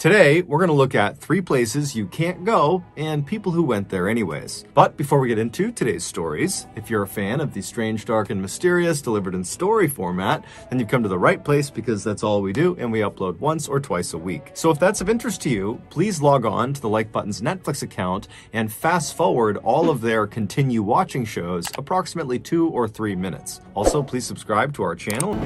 Today, we're going to look at 3 places you can't go and people who went there anyways. But before we get into today's stories, if you're a fan of the strange, dark, and mysterious delivered in story format, then you've come to the right place because that's all we do and we upload once or twice a week. So if that's of interest to you, please log on to the Like Button's Netflix account and fast forward all of their continue watching shows approximately 2 or 3 minutes. Also, please subscribe to our channel.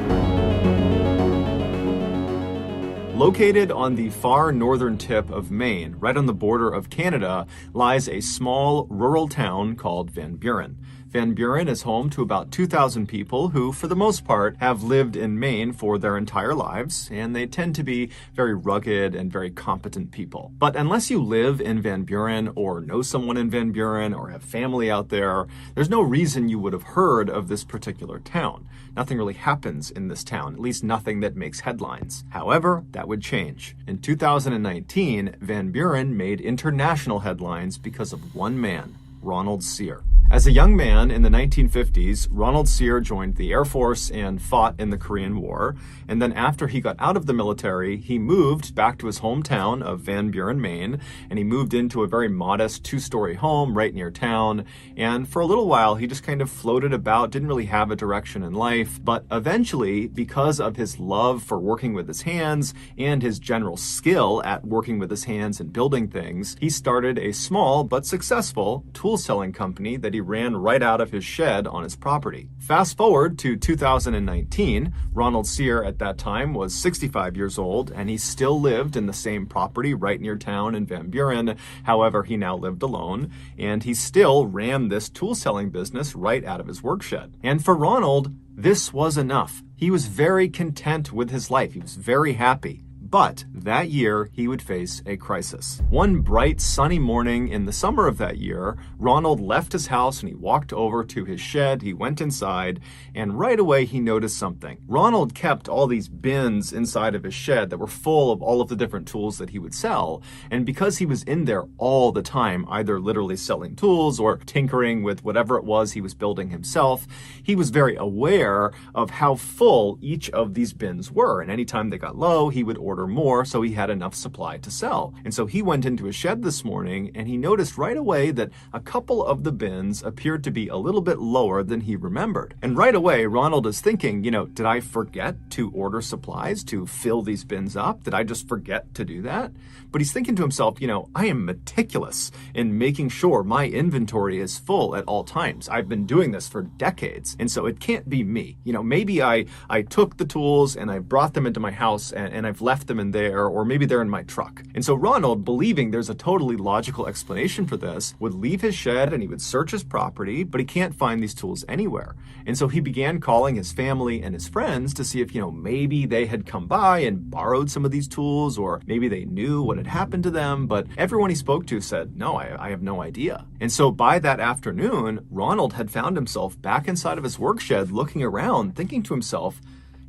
Located on the far northern tip of Maine, right on the border of Canada, lies a small rural town called Van Buren. Van Buren is home to about 2,000 people who, for the most part, have lived in Maine for their entire lives, and they tend to be very rugged and very competent people. But unless you live in Van Buren or know someone in Van Buren or have family out there, there's no reason you would have heard of this particular town. Nothing really happens in this town, at least nothing that makes headlines. However, that would change. In 2019, Van Buren made international headlines because of one man, Ronald Sear. As a young man in the 1950s, Ronald Sear joined the Air Force and fought in the Korean War. And then after he got out of the military, he moved back to his hometown of Van Buren, Maine, and he moved into a very modest 2-story home right near town. And for a little while, he just kind of floated about, didn't really have a direction in life. But eventually, because of his love for working with his hands and his general skill at working with his hands and building things, he started a small but successful tool selling company that he ran right out of his shed on his property. Fast forward to 2019, Ronald Sear at that time was 65 years old and he still lived in the same property right near town in Van Buren. However, he now lived alone and he still ran this tool selling business right out of his work shed. And for Ronald, this was enough. He was very content with his life. He was very happy. But that year, he would face a crisis. One bright, sunny morning in the summer of that year, Ronald left his house and he walked over to his shed. He went inside, and right away he noticed something. Ronald kept all these bins inside of his shed that were full of all of the different tools that he would sell. And because he was in there all the time, either literally selling tools or tinkering with whatever it was he was building himself, he was very aware of how full each of these bins were. And anytime they got low, he would order more so he had enough supply to sell. And so he went into his shed this morning and he noticed right away that a couple of the bins appeared to be a little bit lower than he remembered. And right away, Ronald is thinking, did I forget to order supplies to fill these bins up? Did I just forget to do that? But he's thinking to himself, I am meticulous in making sure my inventory is full at all times. I've been doing this for decades. And so it can't be me. Maybe I took the tools and I brought them into my house and I've left them in there, or maybe they're in my truck. And so Ronald, believing there's a totally logical explanation for this, would leave his shed and he would search his property, but he can't find these tools anywhere. And so he began calling his family and his friends to see if, maybe they had come by and borrowed some of these tools, or maybe they knew what had happened to them. But everyone he spoke to said, no, I have no idea. And so by that afternoon, Ronald had found himself back inside of his work shed looking around, thinking to himself,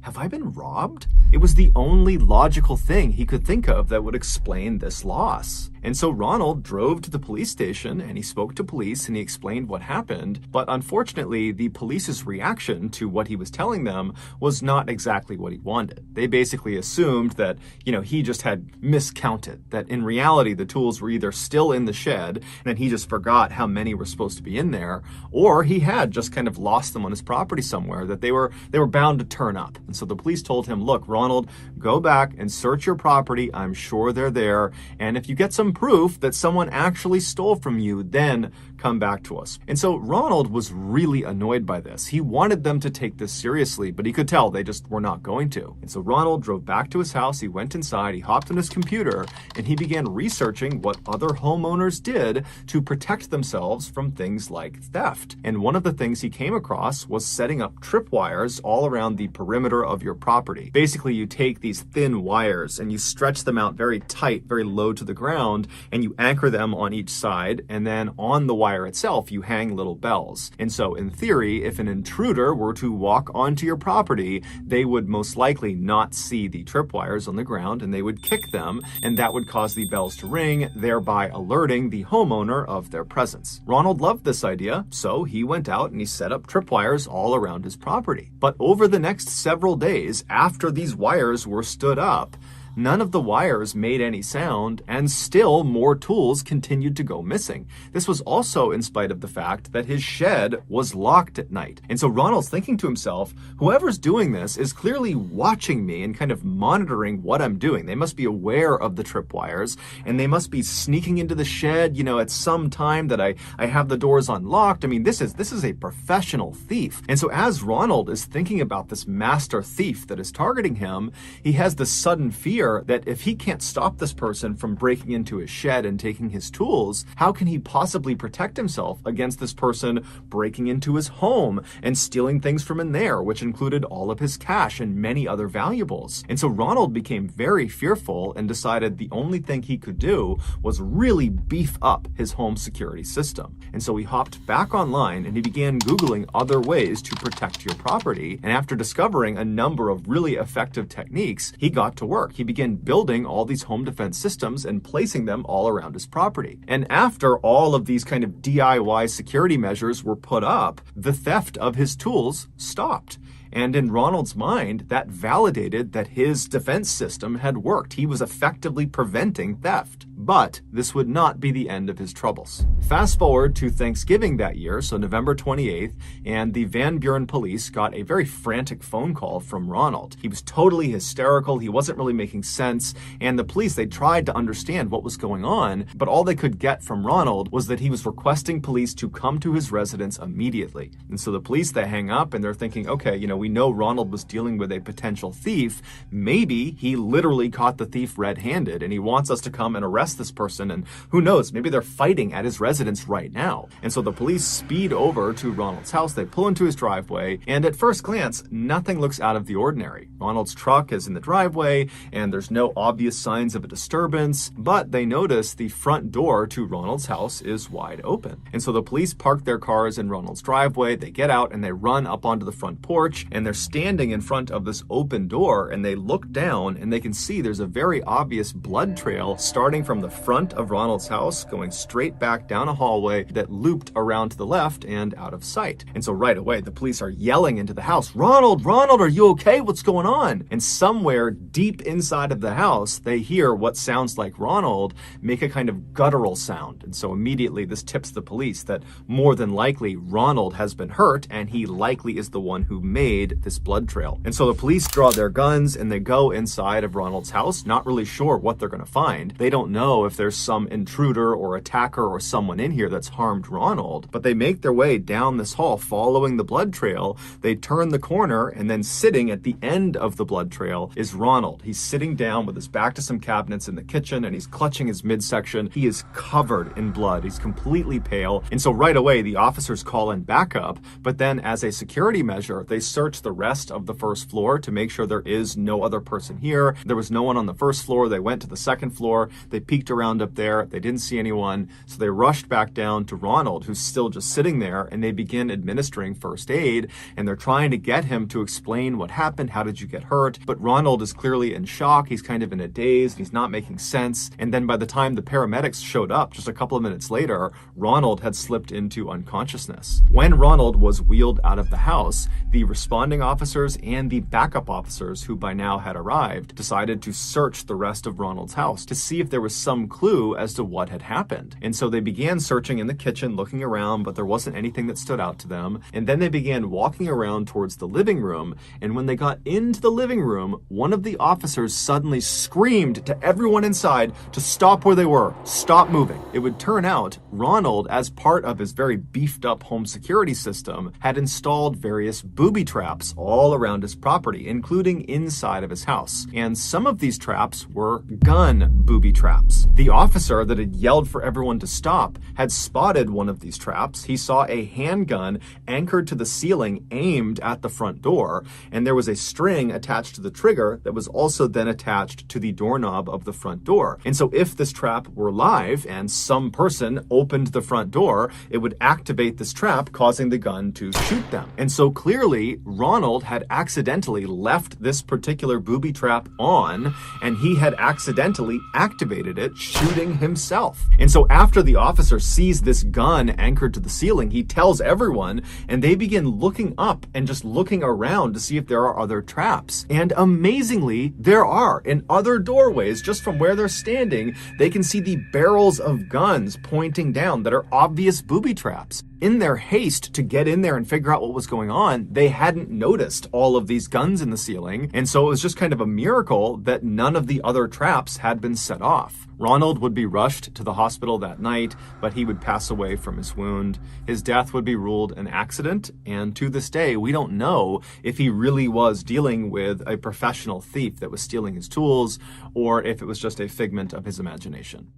have I been robbed? It was the only logical thing he could think of that would explain this loss. And so Ronald drove to the police station and he spoke to police and he explained what happened. But unfortunately, the police's reaction to what he was telling them was not exactly what he wanted. They basically assumed that, he just had miscounted, that in reality, the tools were either still in the shed and he just forgot how many were supposed to be in there, or he had just kind of lost them on his property somewhere, that they were bound to turn up. And so the police told him, look, Ronald, go back and search your property. I'm sure they're there. And if you get some proof that someone actually stole from you, then come back to us. And so Ronald was really annoyed by this. He wanted them to take this seriously, but he could tell they just were not going to. And so Ronald drove back to his house. He went inside, he hopped on his computer, and he began researching what other homeowners did to protect themselves from things like theft. And one of the things he came across was setting up tripwires all around the perimeter of your property. Basically, you take these thin wires and you stretch them out very tight, very low to the ground, and you anchor them on each side, and then on the wire itself, you hang little bells. And so in theory, if an intruder were to walk onto your property, they would most likely not see the tripwires on the ground and they would kick them, and that would cause the bells to ring, thereby alerting the homeowner of their presence. Ronald loved this idea, so he went out and he set up tripwires all around his property. But over the next several days, after these wires were stood up, none of the wires made any sound, and still more tools continued to go missing. This was also in spite of the fact that his shed was locked at night. And so Ronald's thinking to himself, whoever's doing this is clearly watching me and kind of monitoring what I'm doing. They must be aware of the tripwires, and they must be sneaking into the shed, at some time that I have the doors unlocked. I mean, this is a professional thief. And so as Ronald is thinking about this master thief that is targeting him, he has this sudden fear that if he can't stop this person from breaking into his shed and taking his tools, how can he possibly protect himself against this person breaking into his home and stealing things from in there, which included all of his cash and many other valuables. And so Ronald became very fearful and decided the only thing he could do was really beef up his home security system. And so he hopped back online and he began Googling other ways to protect your property. And after discovering a number of really effective techniques, he got to work. He began building all these home defense systems and placing them all around his property. And after all of these kind of DIY security measures were put up, the theft of his tools stopped. And in Ronald's mind, that validated that his defense system had worked. He was effectively preventing theft. But this would not be the end of his troubles. Fast forward to Thanksgiving that year, so November 28th, and the Van Buren police got a very frantic phone call from Ronald. He was totally hysterical, he wasn't really making sense, and the police, they tried to understand what was going on, but all they could get from Ronald was that he was requesting police to come to his residence immediately. And so the police, they hang up and they're thinking, okay, we know Ronald was dealing with a potential thief. Maybe he literally caught the thief red-handed and he wants us to come and arrest this person, and who knows, maybe they're fighting at his residence right now. And so the police speed over to Ronald's house, they pull into his driveway, and at first glance, nothing looks out of the ordinary. Ronald's truck is in the driveway, and there's no obvious signs of a disturbance, but they notice the front door to Ronald's house is wide open. And so the police park their cars in Ronald's driveway, they get out and they run up onto the front porch, and they're standing in front of this open door, and they look down and they can see there's a very obvious blood trail starting from the front of Ronald's house, going straight back down a hallway that looped around to the left and out of sight. And so right away, the police are yelling into the house, Ronald, are you okay? What's going on? And somewhere deep inside of the house, they hear what sounds like Ronald make a kind of guttural sound. And so immediately this tips the police that more than likely Ronald has been hurt, and he likely is the one who made this blood trail. And so the police draw their guns and they go inside of Ronald's house, not really sure what they're going to find. They don't know if there's some intruder or attacker or someone in here that's harmed Ronald, but they make their way down this hall following the blood trail. They turn the corner, and then sitting at the end of the blood trail is Ronald. He's sitting down with his back to some cabinets in the kitchen, and he's clutching his midsection. He is covered in blood. He's completely pale. And so right away, the officers call in backup, but then as a security measure, they search the rest of the first floor to make sure there is no other person here. There was no one on the first floor. They went to the second floor. They peeked around up there. They didn't see anyone. So they rushed back down to Ronald, who's still just sitting there, and they begin administering first aid, and they're trying to get him to explain what happened. How did you get hurt? But Ronald is clearly in shock. He's kind of in a daze. He's not making sense. And then by the time the paramedics showed up just a couple of minutes later, Ronald had slipped into unconsciousness. When Ronald was wheeled out of the house, the responding officers and the backup officers, who by now had arrived, decided to search the rest of Ronald's house to see if there was some clue as to what had happened. And so they began searching in the kitchen, looking around, but there wasn't anything that stood out to them. And then they began walking around towards the living room. And when they got into the living room, one of the officers suddenly screamed to everyone inside to stop where they were, stop moving. It would turn out Ronald, as part of his very beefed up home security system, had installed various booby traps all around his property, including inside of his house. And some of these traps were gun booby traps. The officer that had yelled for everyone to stop had spotted one of these traps. He saw a handgun anchored to the ceiling aimed at the front door, and there was a string attached to the trigger that was also then attached to the doorknob of the front door. And so if this trap were live and some person opened the front door, it would activate this trap, causing the gun to shoot them. And so clearly Ronald had accidentally left this particular booby trap on, and he had accidentally activated it it, shooting himself. And so after the officer sees this gun anchored to the ceiling, he tells everyone, and they begin looking up and just looking around to see if there are other traps. And amazingly, there are. In other doorways, just from where they're standing, they can see the barrels of guns pointing down that are obvious booby traps. In their haste to get in there and figure out what was going on, they hadn't noticed all of these guns in the ceiling, and so it was just kind of a miracle that none of the other traps had been set off. Ronald would be rushed to the hospital that night, but he would pass away from his wound. His death would be ruled an accident, and to this day, we don't know if he really was dealing with a professional thief that was stealing his tools, or if it was just a figment of his imagination.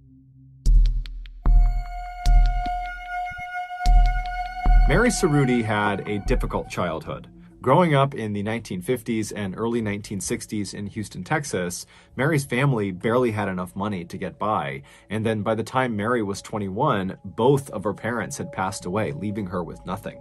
Mary Cerruti had a difficult childhood. Growing up in the 1950s and early 1960s in Houston, Texas, Mary's family barely had enough money to get by. And then by the time Mary was 21, both of her parents had passed away, leaving her with nothing.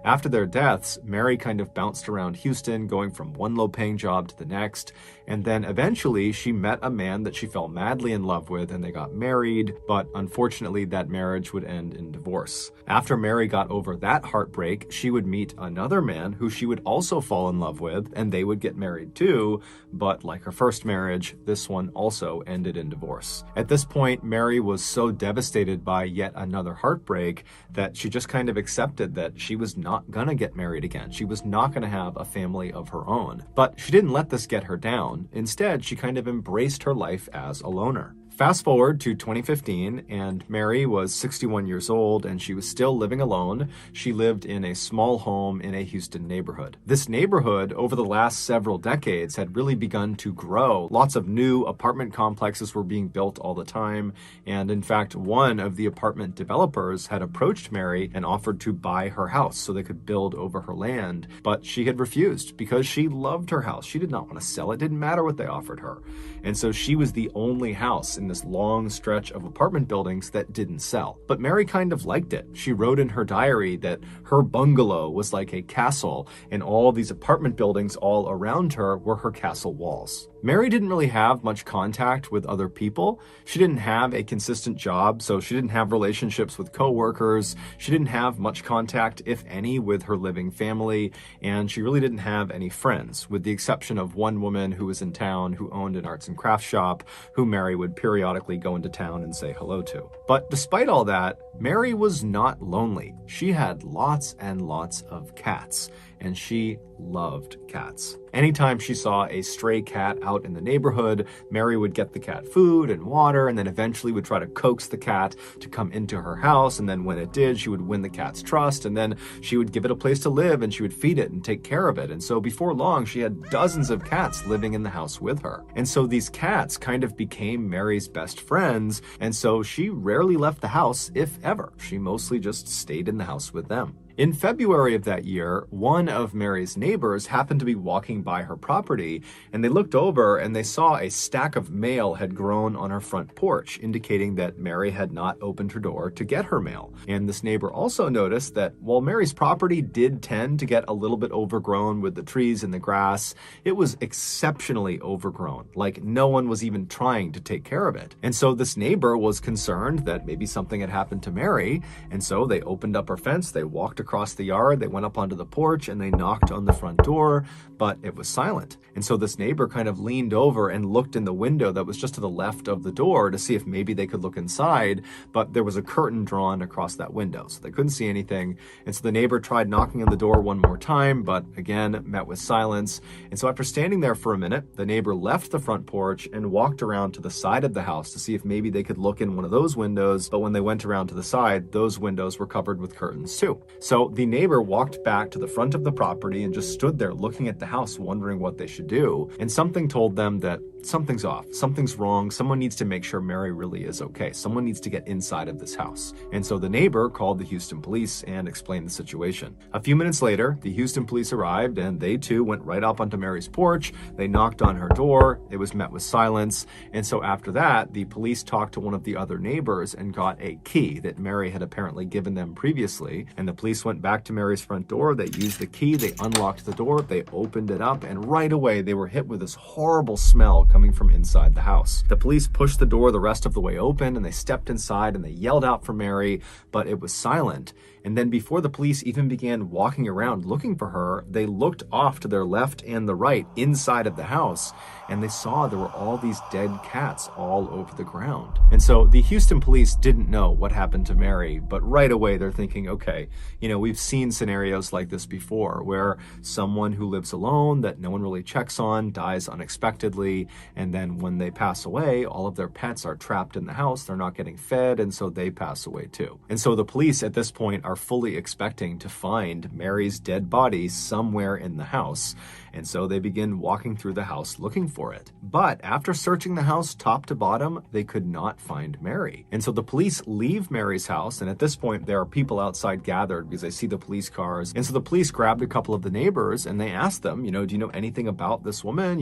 After their deaths, Mary kind of bounced around Houston, going from one low-paying job to the next, and then eventually she met a man that she fell madly in love with, and they got married, but unfortunately that marriage would end in divorce. After Mary got over that heartbreak, she would meet another man who she would also fall in love with, and they would get married too, but like her first marriage, this one also ended in divorce. At this point, Mary was so devastated by yet another heartbreak that she just kind of accepted that she was not gonna get married again. She was not gonna have a family of her own. But she didn't let this get her down. Instead, she kind of embraced her life as a loner. Fast forward to 2015, and Mary was 61 years old, and she was still living alone. She lived in a small home in a Houston neighborhood. This neighborhood, over the last several decades, had really begun to grow. Lots of new apartment complexes were being built all the time, and in fact, one of the apartment developers had approached Mary and offered to buy her house so they could build over her land, but she had refused because she loved her house. She did not want to sell it. It didn't matter what they offered her. And so she was the only house in this long stretch of apartment buildings that didn't sell. But Mary kind of liked it. She wrote in her diary that her bungalow was like a castle, and all these apartment buildings all around her were her castle walls. Mary didn't really have much contact with other people. She didn't have a consistent job, so she didn't have relationships with coworkers. She didn't have much contact, if any, with her living family, and she really didn't have any friends, with the exception of one woman who was in town who owned an arts and crafts shop, who Mary would periodically go into town and say hello to. But despite all that, Mary was not lonely. She had lots and lots of cats, and she loved cats. Anytime she saw a stray cat out in the neighborhood, Mary would get the cat food and water, and then eventually would try to coax the cat to come into her house, and then when it did, she would win the cat's trust, and then she would give it a place to live, and she would feed it and take care of it. And so before long, she had dozens of cats living in the house with her. And so these cats kind of became Mary's best friends, and so she rarely left the house, if ever. She mostly just stayed in the house with them. In February of that year, one of Mary's neighbors happened to be walking by her property, and they looked over and they saw a stack of mail had grown on her front porch, indicating that Mary had not opened her door to get her mail. And this neighbor also noticed that while Mary's property did tend to get a little bit overgrown with the trees and the grass, it was exceptionally overgrown, like no one was even trying to take care of it. And so this neighbor was concerned that maybe something had happened to Mary, and so they opened up her fence, they walked across the yard, they went up onto the porch, and they knocked on the front door, but it was silent. And so this neighbor kind of leaned over and looked in the window that was just to the left of the door to see if maybe they could look inside, but there was a curtain drawn across that window, so they couldn't see anything. And so the neighbor tried knocking on the door one more time, but again, met with silence. And so after standing there for a minute, the neighbor left the front porch and walked around to the side of the house to see if maybe they could look in one of those windows, but when they went around to the side, those windows were covered with curtains too. So the neighbor walked back to the front of the property and just stood there looking at the house, wondering what they should do. And something told them that something's off, something's wrong, someone needs to make sure Mary really is okay. Someone needs to get inside of this house. And so the neighbor called the Houston police and explained the situation. A few minutes later, the Houston police arrived, and they too went right up onto Mary's porch. They knocked on her door. It was met with silence. And so after that, the police talked to one of the other neighbors and got a key that Mary had apparently given them previously. And the police went back to Mary's front door. They used the key. They unlocked the door. They opened it up, and right away they were hit with this horrible smell coming from inside the house. The police pushed the door the rest of the way open, and they stepped inside and they yelled out for Mary, but it was silent. And then before the police even began walking around looking for her, they looked off to their left and the right inside of the house, and they saw there were all these dead cats all over the ground. And so the Houston police didn't know what happened to Mary, but right away they're thinking, okay, we've seen scenarios like this before where someone who lives alone that no one really checks on dies unexpectedly, and then when they pass away, all of their pets are trapped in the house, they're not getting fed, and so they pass away too. And so the police at this point are fully expecting to find Mary's dead body somewhere in the house, and so they begin walking through the house looking for it. But after searching the house top to bottom, they could not find Mary. And so the police leave Mary's house, and at this point there are people outside gathered because they see the police cars. And so the police grabbed a couple of the neighbors and they asked them, do you know anything about this woman?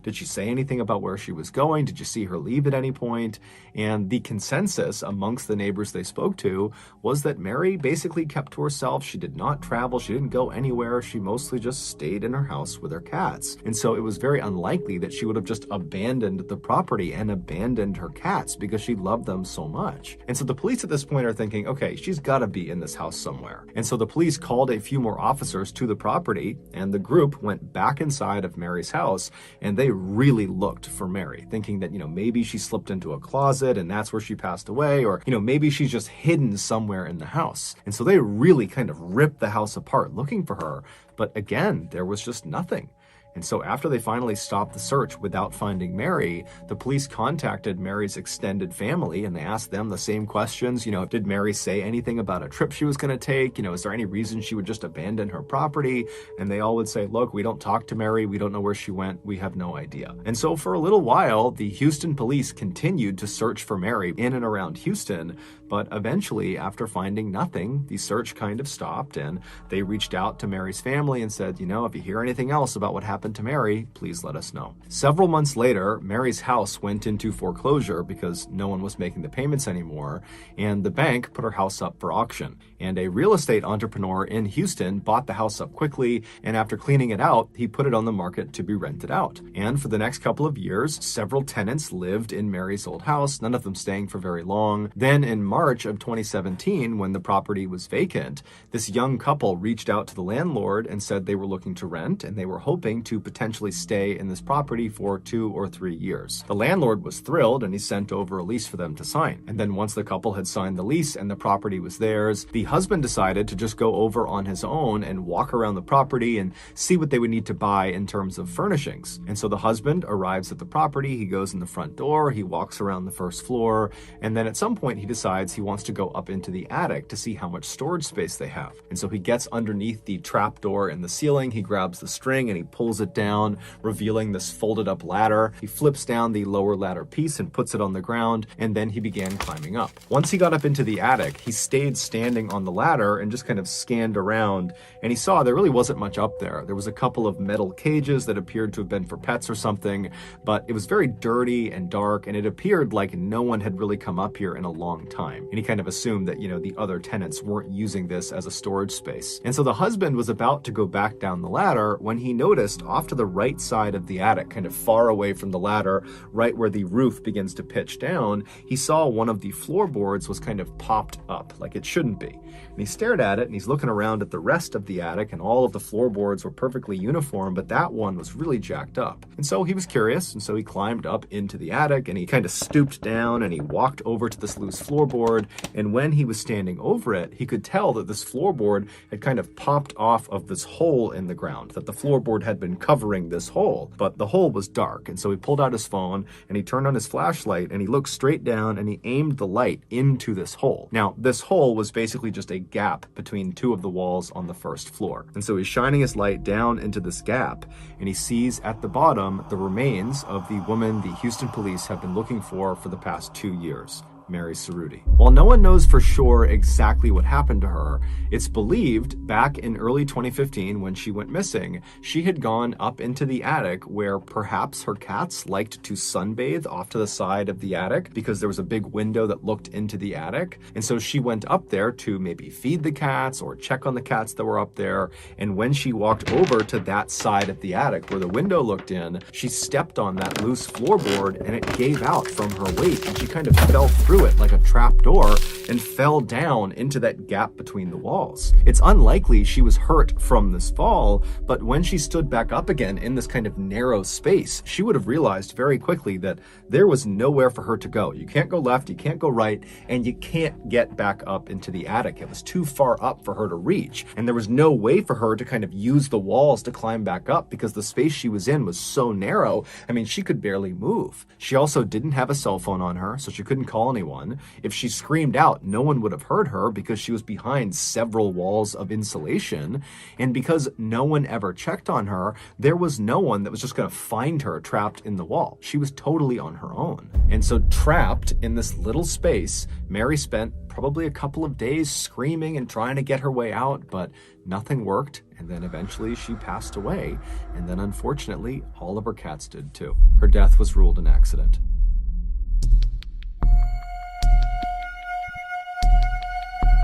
Did she say anything about where she was going? Did you see her leave at any point? And the consensus amongst the neighbors they spoke to was that Mary basically kept to herself. She did not travel. She didn't go anywhere. She mostly just stayed in her house with her cats. And so it was very unlikely that she would have just abandoned the property and abandoned her cats because she loved them so much. And so the police at this point are thinking, okay, she's got to be in this house somewhere. And so the police called a few more officers to the property, and the group went back inside of Mary's house, and they really looked for Mary, thinking that, maybe she slipped into a closet and that's where she passed away, or, maybe she's just hidden somewhere in the house. And so they really kind of ripped the house apart looking for her. But again, there was just nothing. And so after they finally stopped the search without finding Mary, the police contacted Mary's extended family and they asked them the same questions. Did Mary say anything about a trip she was going to take? Is there any reason she would just abandon her property? And they all would say, look, we don't talk to Mary. We don't know where she went. We have no idea. And so for a little while, the Houston police continued to search for Mary in and around Houston. But eventually, after finding nothing, the search kind of stopped, and they reached out to Mary's family and said, if you hear anything else about what happened to Mary, please let us know. Several months later, Mary's house went into foreclosure because no one was making the payments anymore, and the bank put her house up for auction. And a real estate entrepreneur in Houston bought the house up quickly, and after cleaning it out, he put it on the market to be rented out. And for the next couple of years, several tenants lived in Mary's old house, none of them staying for very long. Then in March of 2017, when the property was vacant, this young couple reached out to the landlord and said they were looking to rent, and they were hoping to potentially stay in this property for 2 or 3 years. The landlord was thrilled, and he sent over a lease for them to sign. And then once the couple had signed the lease and the property was theirs, the husband decided to just go over on his own and walk around the property and see what they would need to buy in terms of furnishings. And so the husband arrives at the property, he goes in the front door, he walks around the first floor, and then at some point he decides he wants to go up into the attic to see how much storage space they have. And so he gets underneath the trap door in the ceiling, he grabs the string and he pulls it down, revealing this folded up ladder. He flips down the lower ladder piece and puts it on the ground, and then he began climbing up. Once he got up into the attic, he stayed standing on the ladder and just kind of scanned around, and he saw there really wasn't much up there. There was a couple of metal cages that appeared to have been for pets or something, but it was very dirty and dark, and it appeared like no one had really come up here in a long time. And he kind of assumed that, the other tenants weren't using this as a storage space. And so the husband was about to go back down the ladder when he noticed off to the right side of the attic, kind of far away from the ladder, right where the roof begins to pitch down, he saw one of the floorboards was kind of popped up like it shouldn't be. And he stared at it, and he's looking around at the rest of the attic, and all of the floorboards were perfectly uniform, but that one was really jacked up. And so he was curious, and so he climbed up into the attic, and he kind of stooped down, and he walked over to this loose floorboard, and when he was standing over it, he could tell that this floorboard had kind of popped off of this hole in the ground, that the floorboard had been covering this hole, but the hole was dark. And so he pulled out his phone, and he turned on his flashlight, and he looked straight down, and he aimed the light into this hole. Now, this hole was basically just a gap between two of the walls on the first floor. And so he's shining his light down into this gap, and he sees at the bottom the remains of the woman the Houston police have been looking for the past 2 years. Mary Cerruti. While no one knows for sure exactly what happened to her, it's believed back in early 2015 when she went missing, she had gone up into the attic where perhaps her cats liked to sunbathe off to the side of the attic because there was a big window that looked into the attic. And so she went up there to maybe feed the cats or check on the cats that were up there. And when she walked over to that side of the attic where the window looked in, she stepped on that loose floorboard and it gave out from her weight, and she kind of fell through it like a trap door and fell down into that gap between the walls. It's unlikely she was hurt from this fall, but when she stood back up again in this kind of narrow space, she would have realized very quickly that there was nowhere for her to go. You can't go left, you can't go right, and you can't get back up into the attic. It was too far up for her to reach, and there was no way for her to kind of use the walls to climb back up because the space she was in was so narrow. I mean, she could barely move. She also didn't have a cell phone on her, so she couldn't call anyone. If she screamed out, no one would have heard her because she was behind several walls of insulation. And because no one ever checked on her, there was no one that was just going to find her trapped in the wall. She was totally on her own. And so trapped in this little space, Mary spent probably a couple of days screaming and trying to get her way out, but nothing worked. And then eventually she passed away. And then unfortunately, all of her cats did too. Her death was ruled an accident.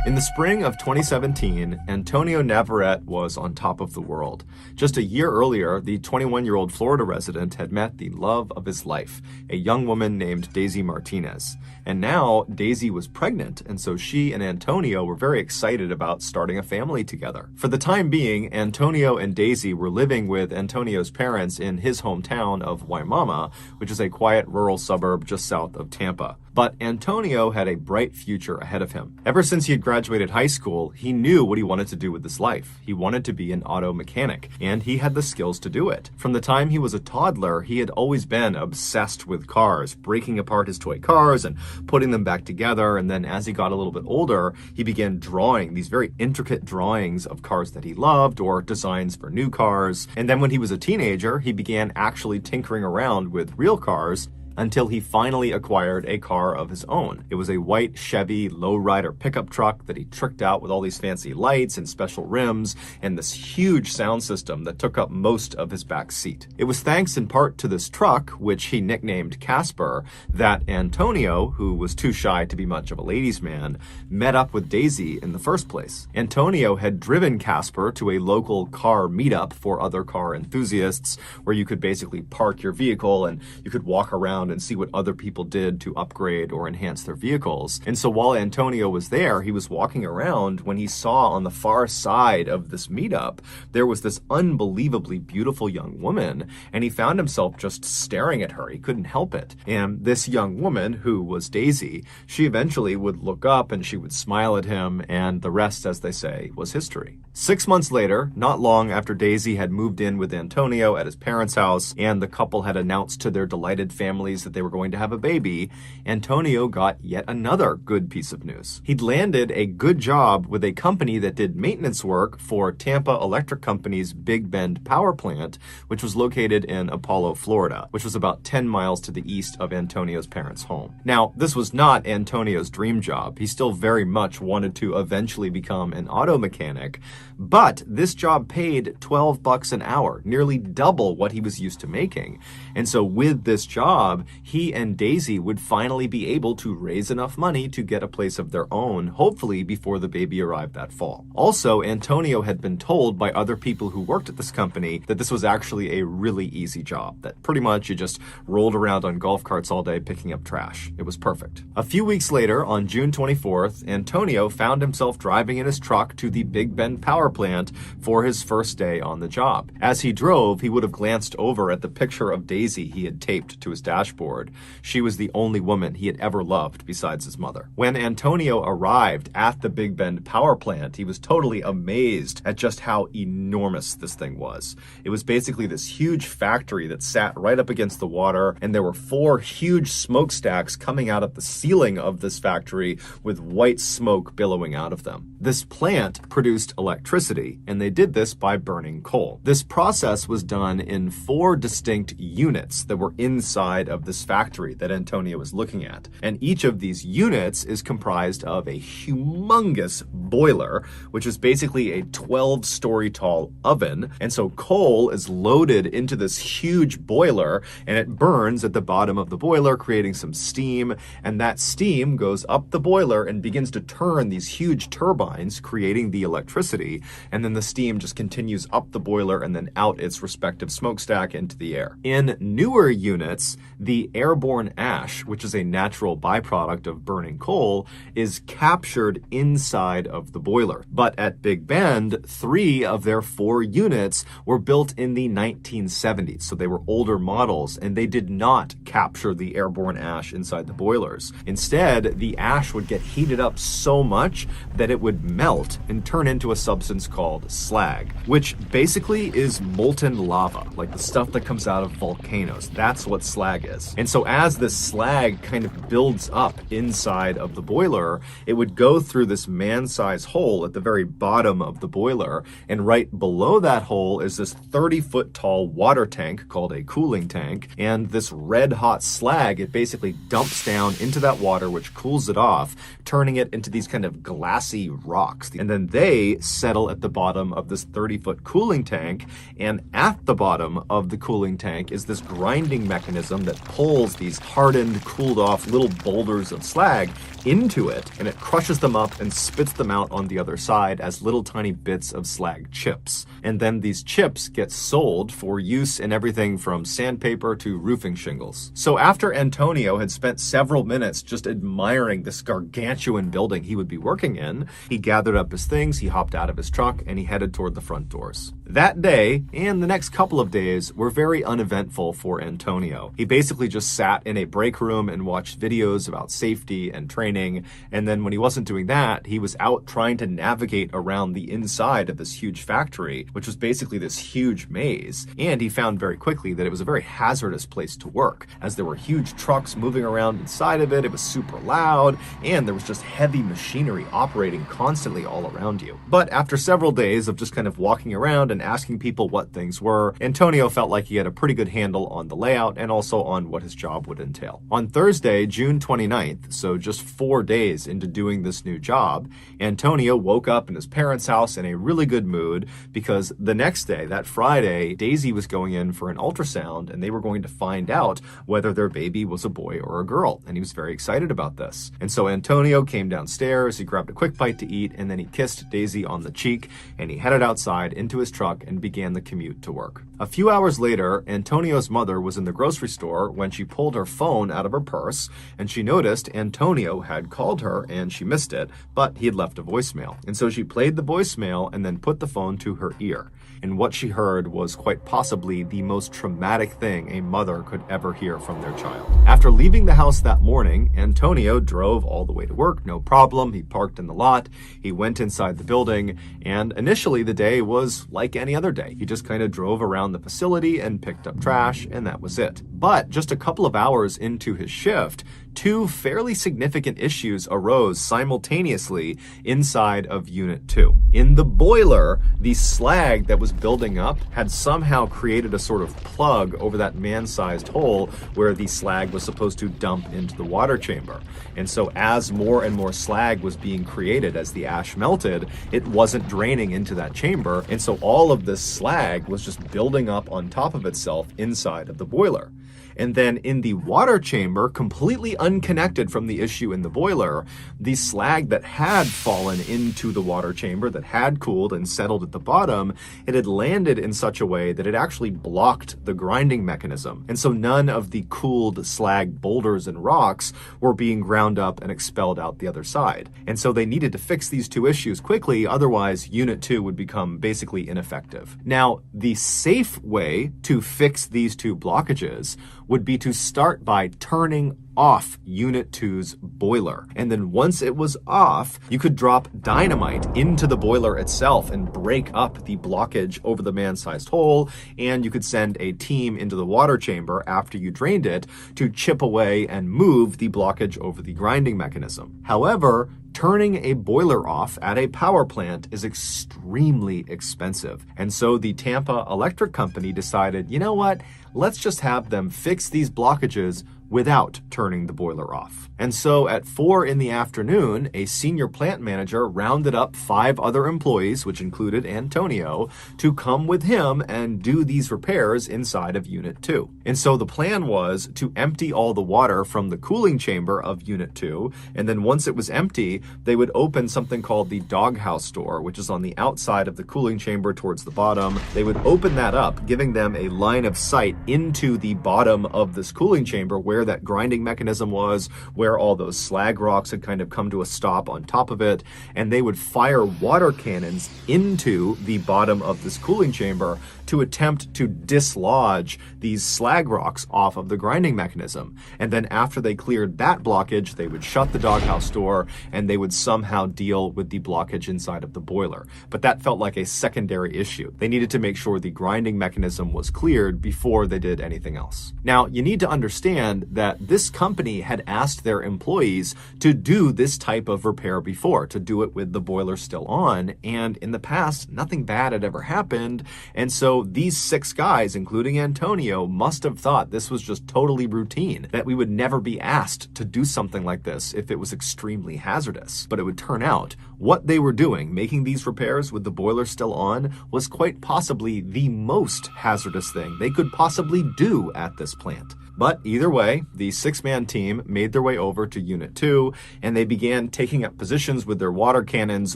In the spring of 2017, Antonio Navarrete was on top of the world. Just a year earlier, the 21-year-old Florida resident had met the love of his life, a young woman named Daisy Martinez. And now Daisy was pregnant, and so she and Antonio were very excited about starting a family together. For the time being, Antonio and Daisy were living with Antonio's parents in his hometown of Waimama, which is a quiet rural suburb just south of Tampa. But Antonio had a bright future ahead of him. Ever since he had graduated high school, he knew what he wanted to do with his life. He wanted to be an auto mechanic, and he had the skills to do it. From the time he was a toddler, he had always been obsessed with cars, breaking apart his toy cars and putting them back together. And then as he got a little bit older, he began drawing these very intricate drawings of cars that he loved or designs for new cars. And then when he was a teenager, he began actually tinkering around with real cars until he finally acquired a car of his own. It was a white Chevy lowrider pickup truck that he tricked out with all these fancy lights and special rims and this huge sound system that took up most of his back seat. It was thanks in part to this truck, which he nicknamed Casper, that Antonio, who was too shy to be much of a ladies' man, met up with Daisy in the first place. Antonio had driven Casper to a local car meetup for other car enthusiasts, where you could basically park your vehicle and you could walk around and see what other people did to upgrade or enhance their vehicles. And so while Antonio was there, he was walking around when he saw on the far side of this meetup, there was this unbelievably beautiful young woman, and he found himself just staring at her. He couldn't help it. And this young woman, who was Daisy, she eventually would look up and she would smile at him, and the rest, as they say, was history. 6 months later, not long after Daisy had moved in with Antonio at his parents' house, and the couple had announced to their delighted families that they were going to have a baby, Antonio got yet another good piece of news. He'd landed a good job with a company that did maintenance work for Tampa Electric Company's Big Bend power plant, which was located in Apollo, Florida, which was about 10 miles to the east of Antonio's parents' home. Now, this was not Antonio's dream job. He still very much wanted to eventually become an auto mechanic, but this job paid $12 an hour, nearly double what he was used to making. And so with this job, he and Daisy would finally be able to raise enough money to get a place of their own, hopefully before the baby arrived that fall. Also, Antonio had been told by other people who worked at this company that this was actually a really easy job, that pretty much you just rolled around on golf carts all day picking up trash. It was perfect. A few weeks later, on June 24th, Antonio found himself driving in his truck to the Big Bend power plant for his first day on the job. As he drove, he would have glanced over at the picture of Daisy he had taped to his dashboard. She was the only woman he had ever loved besides his mother. When Antonio arrived at the Big Bend power plant, he was totally amazed at just how enormous this thing was. It was basically this huge factory that sat right up against the water, and there were 4 huge smokestacks coming out of the ceiling of this factory with white smoke billowing out of them. This plant produced electricity. electricity, and they did this by burning coal. This process was done in 4 distinct units that were inside of this factory that Antonio was looking at. And each of these units is comprised of a humongous boiler, which is basically a 12-story tall oven. And so coal is loaded into this huge boiler, and it burns at the bottom of the boiler, creating some steam. And that steam goes up the boiler and begins to turn these huge turbines, creating the electricity. And then the steam just continues up the boiler and then out its respective smokestack into the air. In newer units, the airborne ash, which is a natural byproduct of burning coal, is captured inside of the boiler. But at Big Bend, 3 of their 4 units were built in the 1970s, so they were older models, and they did not capture the airborne ash inside the boilers. Instead, the ash would get heated up so much that it would melt and turn into a substance called slag, which basically is molten lava, like the stuff that comes out of volcanoes. That's what slag is. And so as this slag kind of builds up inside of the boiler, it would go through this man-sized hole at the very bottom of the boiler, and right below that hole is this 30-foot tall water tank called a cooling tank, and this red-hot slag, it basically dumps down into that water, which cools it off, turning it into these kind of glassy rocks. And then they settle at the bottom of this 30-foot cooling tank, and at the bottom of the cooling tank is this grinding mechanism that pulls these hardened, cooled off little boulders of slag into it, and it crushes them up and spits them out on the other side as little tiny bits of slag chips. And then these chips get sold for use in everything from sandpaper to roofing shingles. So after Antonio had spent several minutes just admiring this gargantuan building he would be working in, he gathered up his things, he hopped out of his truck, and he headed toward the front doors. That day, and the next couple of days, were very uneventful for Antonio. He basically just sat in a break room and watched videos about safety and training, and then when he wasn't doing that, he was out trying to navigate around the inside of this huge factory, which was basically this huge maze. And he found very quickly that it was a very hazardous place to work, as there were huge trucks moving around inside of it, it was super loud, and there was just heavy machinery operating constantly all around you. But after several days of just kind of walking around and asking people what things were, Antonio felt like he had a pretty good handle on the layout and also on what his job would entail. On Thursday, June 29th, so just 4 days into doing this new job, Antonio woke up in his parents' house in a really good mood because the next day, that Friday, Daisy was going in for an ultrasound and they were going to find out whether their baby was a boy or a girl, and he was very excited about this. And so Antonio came downstairs, he grabbed a quick bite to eat, and then he kissed Daisy on the cheek, and he headed outside into his truck and began the commute to work. A few hours later, Antonio's mother was in the grocery store when she pulled her phone out of her purse, and she noticed Antonio had called her and she missed it, but he had left a voicemail. And so she played the voicemail and then put the phone to her ear. And what she heard was quite possibly the most traumatic thing a mother could ever hear from their child. After leaving the house that morning, Antonio drove all the way to work, no problem. He parked in the lot, he went inside the building, and initially the day was like any other day. He just kind of drove around the facility and picked up trash, and that was it. But just a couple of hours into his shift, 2 fairly significant issues arose simultaneously inside of Unit 2. In the boiler, the slag that was building up had somehow created a sort of plug over that man-sized hole where the slag was supposed to dump into the water chamber. And so as more and more slag was being created as the ash melted, it wasn't draining into that chamber, and so all of this slag was just building up on top of itself inside of the boiler. And then in the water chamber, completely unconnected from the issue in the boiler, the slag that had fallen into the water chamber, that had cooled and settled at the bottom, it had landed in such a way that it actually blocked the grinding mechanism. And so none of the cooled slag boulders and rocks were being ground up and expelled out the other side. And so they needed to fix these 2 issues quickly, otherwise Unit 2 would become basically ineffective. Now, the safe way to fix these 2 blockages would be to start by turning off Unit 2's boiler. And then once it was off, you could drop dynamite into the boiler itself and break up the blockage over the man-sized hole, and you could send a team into the water chamber after you drained it to chip away and move the blockage over the grinding mechanism. However, turning a boiler off at a power plant is extremely expensive. And so the Tampa Electric Company decided, you know what? Let's just have them fix these blockages without turning the boiler off. And so at 4 in the afternoon, a senior plant manager rounded up 5 other employees, which included Antonio, to come with him and do these repairs inside of Unit 2. And so the plan was to empty all the water from the cooling chamber of Unit 2, and then once it was empty, they would open something called the doghouse door, which is on the outside of the cooling chamber towards the bottom. They would open that up, giving them a line of sight into the bottom of this cooling chamber where that grinding mechanism was, where all those slag rocks had kind of come to a stop on top of it, and they would fire water cannons into the bottom of this cooling chamber to attempt to dislodge these slag rocks off of the grinding mechanism. And then after they cleared that blockage, they would shut the doghouse door and they would somehow deal with the blockage inside of the boiler. But that felt like a secondary issue. They needed to make sure the grinding mechanism was cleared before they did anything else. Now, you need to understand that this company had asked their employees to do this type of repair before, to do it with the boiler still on, and in the past, nothing bad had ever happened, and so these 6 guys, including Antonio, must have thought this was just totally routine, that we would never be asked to do something like this if it was extremely hazardous. But it would turn out what they were doing, making these repairs with the boiler still on, was quite possibly the most hazardous thing they could possibly do at this plant. But either way, the 6-man team made their way over to Unit 2, and they began taking up positions with their water cannons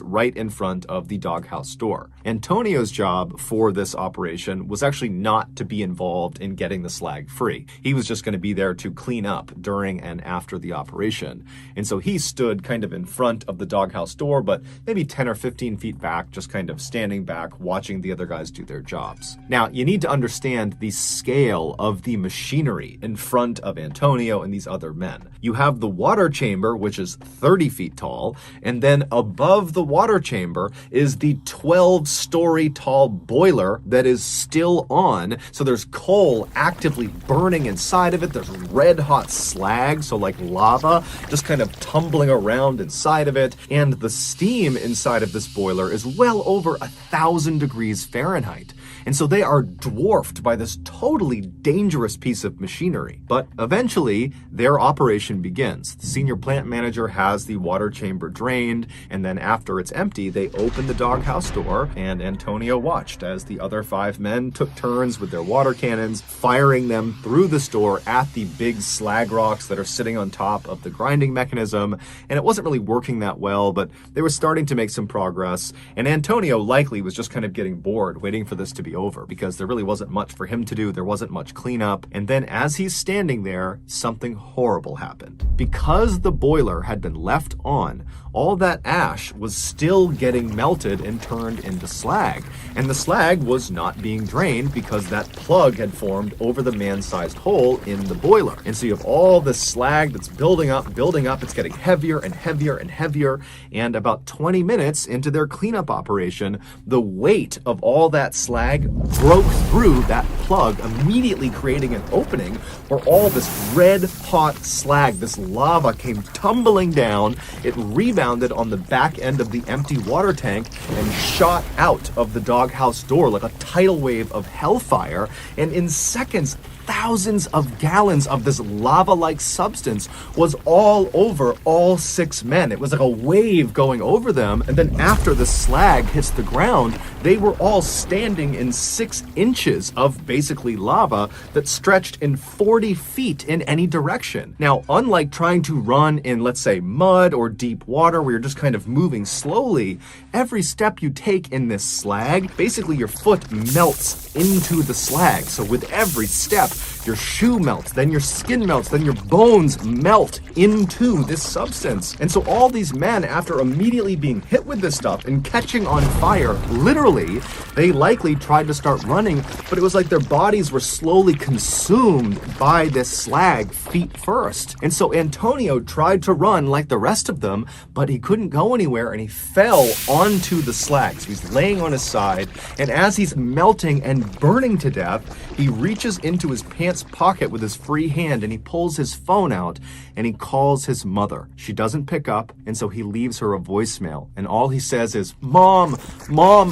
right in front of the doghouse door. Antonio's job for this operation was actually not to be involved in getting the slag free. He was just going to be there to clean up during and after the operation. And so he stood kind of in front of the doghouse door, but maybe 10 or 15 feet back, just kind of standing back, watching the other guys do their jobs. Now, you need to understand the scale of the machinery in front of Antonio and these other men. You have the water chamber, which is 30 feet tall, and then above the water chamber is the 12-story tall boiler that is still on. So there's coal actively burning inside of it. There's red hot slag, so like lava, just kind of tumbling around inside of it. And the steam inside of this boiler is well over 1,000 degrees Fahrenheit. And so they are dwarfed by this totally dangerous piece of machinery. But eventually, their operation begins. The senior plant manager has the water chamber drained, and then after it's empty, they open the doghouse door, and Antonio watched as the other 5 men took turns with their water cannons, firing them through this door at the big slag rocks that are sitting on top of the grinding mechanism. And it wasn't really working that well, but they were starting to make some progress, and Antonio likely was just kind of getting bored waiting for this to be over, because there really wasn't much for him to do. There wasn't much cleanup. And then as he's standing there, something horrible happened. Because the boiler had been left on, all that ash was still getting melted and turned into slag. And the slag was not being drained because that plug had formed over the man-sized hole in the boiler. And so you have all this slag that's building up. It's getting heavier and heavier and heavier. And about 20 minutes into their cleanup operation, the weight of all that slag broke through that plug, immediately creating an opening where all this red hot slag, this lava, came tumbling down. It rebounded on the back end of the empty water tank and shot out of the doghouse door like a tidal wave of hellfire. And in seconds, thousands of gallons of this lava-like substance was all over all 6 men. It was like a wave going over them. And then after the slag hits the ground, they were all standing in 6 inches of basically lava that stretched in 40 feet in any direction. Now, unlike trying to run in, let's say, mud or deep water where you're just kind of moving slowly, every step you take in this slag, basically your foot melts into the slag. So with every step, your shoe melts, then your skin melts, then your bones melt into this substance. And so all these men, after immediately being hit with this stuff and catching on fire, literally, they likely tried to start running, but it was like their bodies were slowly consumed by this slag feet first. And so Antonio tried to run like the rest of them, but he couldn't go anywhere and he fell onto the slag. So he's laying on his side, and as he's melting and burning to death, he reaches into his pants pocket with his free hand and he pulls his phone out and he calls his mother. She doesn't pick up, and so he leaves her a voicemail, and all he says is, "Mom,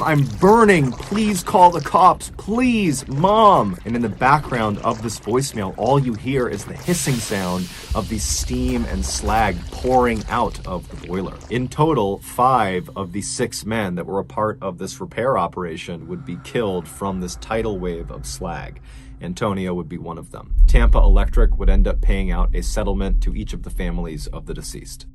I'm burning. Please call the cops. Please, Mom." And in the background of this voicemail, all you hear is the hissing sound of the steam and slag pouring out of the boiler. In total, 5 of the 6 men that were a part of this repair operation would be killed from this tidal wave of slag. Antonio would be one of them. Tampa Electric would end up paying out a settlement to each of the families of the deceased.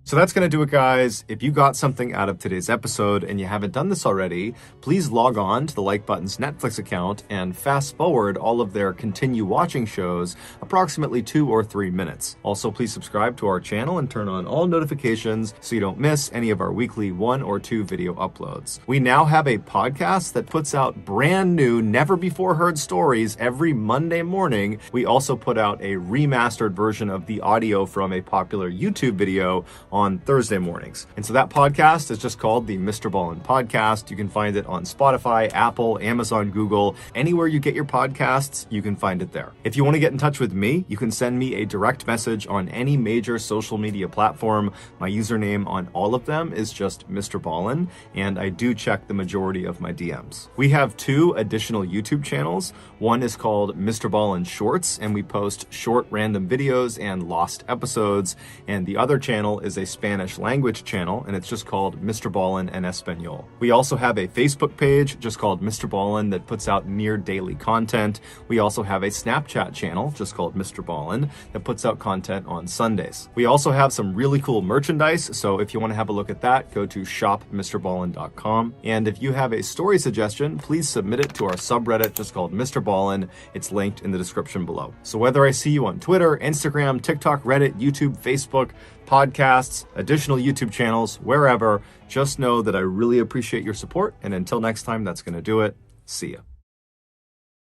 So that's going to do it, guys. If you got something out of today's episode and you haven't done this already, please log on to the Like Button's Netflix account and fast forward all of their continue watching shows approximately 2 or 3 minutes. Also, please subscribe to our channel and turn on all notifications so you don't miss any of our weekly 1 or 2 video uploads. We now have a podcast that puts out brand new, never before heard stories every Monday morning. We also put out a remastered version of the audio from a popular YouTube video on Thursday mornings. And so that podcast is just called the Mr. Ballin Podcast. You can find it on Spotify, Apple, Amazon, Google, anywhere you get your podcasts, you can find it there. If you want to get in touch with me, you can send me a direct message on any major social media platform. My username on all of them is just Mr. Ballin, and I do check the majority of my DMs. We have 2 additional YouTube channels. One is called Mr. Ballin Shorts, and we post short random videos and lost episodes. And the other channel is a Spanish language channel, and it's just called Mr. Ballin en Español. We also have a Facebook page just called Mr. Ballin that puts out near daily content. We also have a Snapchat channel just called Mr. Ballin that puts out content on Sundays. We also have some really cool merchandise, so if you want to have a look at that, go to shopmrballin.com. And if you have a story suggestion, please submit it to our subreddit just called Mr. Ballin. It's linked in the description below. So whether I see you on Twitter, Instagram, TikTok, Reddit, YouTube, Facebook, podcasts, additional YouTube channels, wherever, just know that I really appreciate your support. And until next time, that's going to do it. See ya.